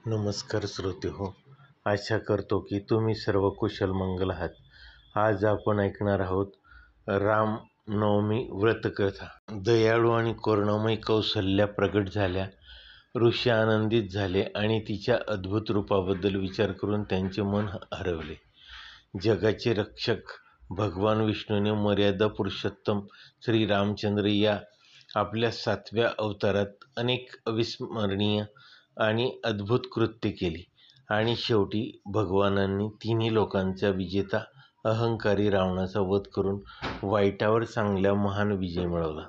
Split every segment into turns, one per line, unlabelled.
नमस्कार श्रोते हो. आशा करतो की तुम्ही सर्व कुशल मंगल आहात. आज आपण ऐकणार आहोत रामनवमी व्रतकथा. दयाळू आणि करुणामयी कौसल्या प्रगट झाल्या. ऋषी आनंदित झाले आणि तिच्या अद्भुत रूपाबद्दल विचार करून त्यांचे मन हरवले. जगाचे रक्षक भगवान विष्णूने मर्यादा पुरुषोत्तम श्री रामचंद्र या आपल्या 7व्या अवतारात अनेक अविस्मरणीय आणि अद्भुत कृत्ये केली आणि शेवटी भगवानांनी तिन्ही लोकांचा विजेता अहंकारी रावणाचा वध करून वाईटावर चांगला महान विजय मिळवला.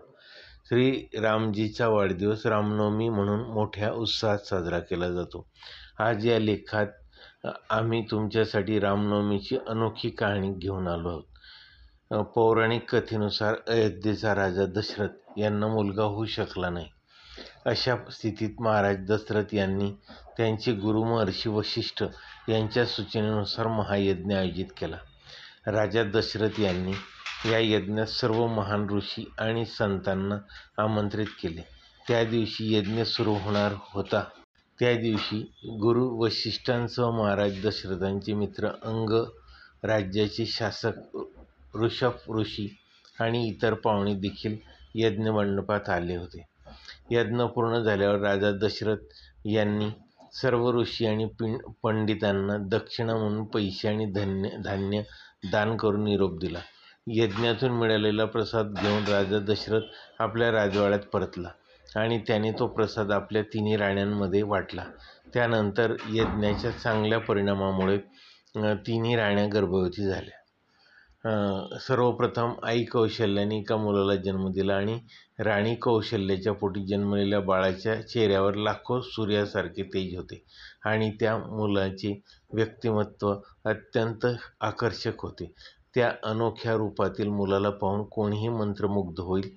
श्री रामजीचा वाढदिवस रामनवमी म्हणून मोठ्या उत्साहात साजरा केला जातो. आज या लेखात आम्ही तुमच्यासाठी रामनवमीची अनोखी कहाणी घेऊन आलो आहोत. पौराणिक कथेनुसार अयोध्येचा राजा दशरथ यांना मुलगा होऊ शकला नाही. अशा स्थितीत महाराज दशरथ यांनी त्यांचे गुरु महर्षी वशिष्ठ यांच्या सूचनेनुसार महायज्ञ आयोजित केला. राजा दशरथ यांनी या यज्ञात सर्व महान ऋषी आणि संतांना आमंत्रित केले. त्या दिवशी यज्ञ सुरू होणार होता. त्या दिवशी गुरु वशिष्ठांसह महाराज दशरथांचे मित्र अंग, राज्याचे शासक ऋषभ ऋषी आणि इतर पाहुणे देखील यज्ञ मंडपात आले होते. यज्ञ पूर्ण झाल्यावर राजा दशरथ यांनी सर्व ऋषी आणि पंडितांना दक्षिणा म्हणून पैसे आणि धान्य दान करून निरोप दिला. यज्ञातून मिळालेला प्रसाद घेऊन राजा दशरथ आपल्या राजवाड्यात परतला आणि त्याने तो प्रसाद आपल्या तिन्ही राण्यांमध्ये वाटला. त्यानंतर यज्ञाच्या चांगल्या परिणामामुळे तिन्ही राण्या गर्भवती झाल्या. सर्वप्रथम आई कौशल्याने एका मुलाला जन्म दिला आणि राणी कौशल्याच्या पोटी जन्मलेल्या बाळाच्या चेहऱ्यावर लाखो सूर्यासारखे तेज होते आणि त्या मुलाचे व्यक्तिमत्व अत्यंत आकर्षक होते. त्या अनोख्या रूपातील मुलाला पाहून कोणीही मंत्रमुग्ध होईल.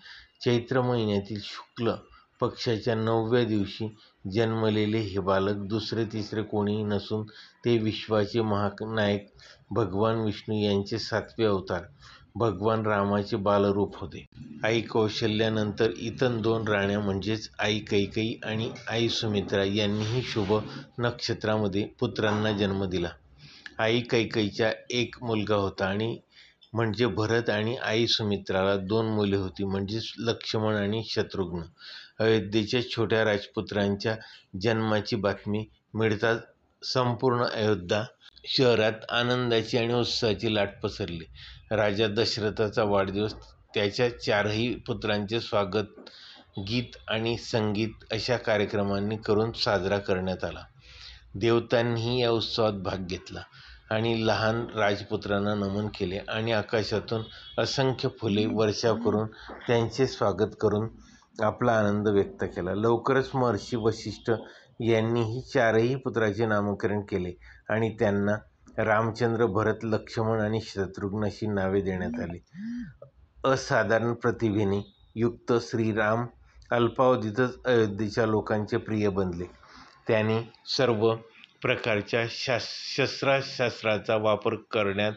चैत्र महिन्यातील शुक्ल पक्षाच्या 9व्या दिवशी जन्मलेले हे बालक दुसरे तिसरे कोणीही नसून ते विश्वाचे महानायक भगवान विष्णू यांचे 7वे अवतार भगवान रामाचे बालरूप होते. आई कौशल्यानंतर इतर 2 राण्या म्हणजेच आई कैकेयी आणि आई सुमित्रा यांनीही शुभ नक्षत्रामध्ये पुत्रांना जन्म दिला. आई कैकेयीचा एक मुलगा होता आणि म्हणजे भरत आणि आई सुमित्राला 2 मुले होती म्हणजेच लक्ष्मण आणि शत्रुघ्न. अयोध्येच्या छोट्या राजपुत्रांच्या जन्माची बातमी मिळताच संपूर्ण अयोध्या शहरात आनंदाची आणि उत्साहाची लाट पसरली. राजा दशरथाचा वाढदिवस त्याच्या 4ही पुत्रांचे स्वागत, गीत आणि संगीत अशा कार्यक्रमांनी करून साजरा करण्यात आला. देवतांनीही या उत्सवात भाग घेतला आणि लहान राजपुत्रांना नमन केले आणि आकाशातून असंख्य फुले वर्षाव करून त्यांचे स्वागत करून आपला आनंद व्यक्त केला. लवकरच महर्षी वशिष्ठ यांनीही 4ही पुत्राचे नामकरण केले आणि त्यांना रामचंद्र, भरत, लक्ष्मण आणि शत्रुघ्न अशी नावे देण्यात आली. असाधारण प्रतिभेने युक्त श्रीराम अल्पावधीतच अयोध्येच्या लोकांचे प्रिय बनले. त्याने सर्व प्रकारच्या शस्त्रास्त्राचा वापर करण्यात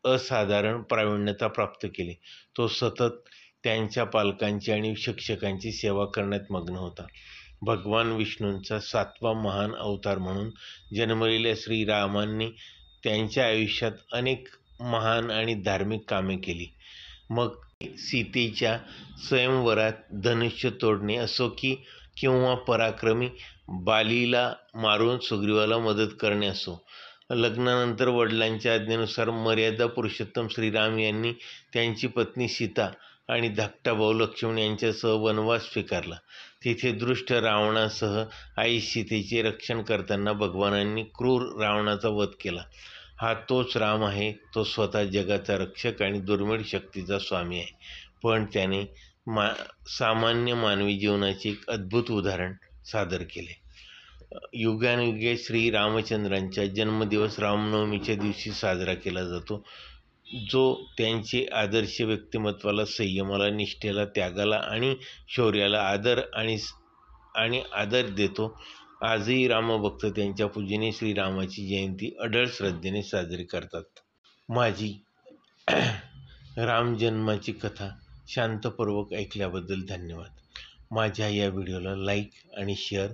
असाधारण प्रावीण्यता प्राप्त केली. तो सतत त्यांच्या पालकांची आणि शिक्षकांची सेवा करण्यात मग्न होता. भगवान विष्णूंचा 7वा महान अवतार म्हणून जन्मलेल्या श्रीरामांनी त्यांच्या आयुष्यात अनेक महान आणि धार्मिक कामे केली. मग सीतेच्या स्वयंवरात धनुष्य तोडणे असो किंवा पराक्रमी बालीला मारून सुग्रीवाला मदत करणे असो. लग्नानंतर वडिलांच्या आज्ञेनुसार मर्यादा पुरुषोत्तम श्रीराम यांनी त्यांची पत्नी सीता आणि धाकटा भाऊ लक्ष्मण यांच्यासह वनवास स्वीकारला. तिथे दृष्ट रावणासह आई सीतेचे रक्षण करताना भगवानांनी क्रूर रावणाचा वध केला. हा तोच राम आहे, तो स्वतः जगाचा रक्षक आणि दुर्मिळ शक्तीचा स्वामी आहे. पण त्याने सामान्य मानवी जीवनाचे एक अद्भुत उदाहरण सादर केले. युगानुयुगे श्री रामचंद्रांचा जन्मदिवस रामनवमीच्या दिवशी साजरा केला जातो, जो त्यांचे आदर्श व्यक्तिमत्वाला, संयमाला, निष्ठेला, त्यागाला आणि शौर्याला आदर देतो. आजही रामभक्त त्यांच्या पूजेने श्रीरामाची जयंती अढळ श्रद्धेने साजरी करतात. माझी राम जन्माची कथा शांतपूर्वक ऐकल्याबद्दल धन्यवाद. माझ्या या व्हिडिओला लाईक आणि शेअर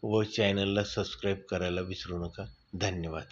व चॅनलला सबस्क्राईब करायला विसरू नका. धन्यवाद.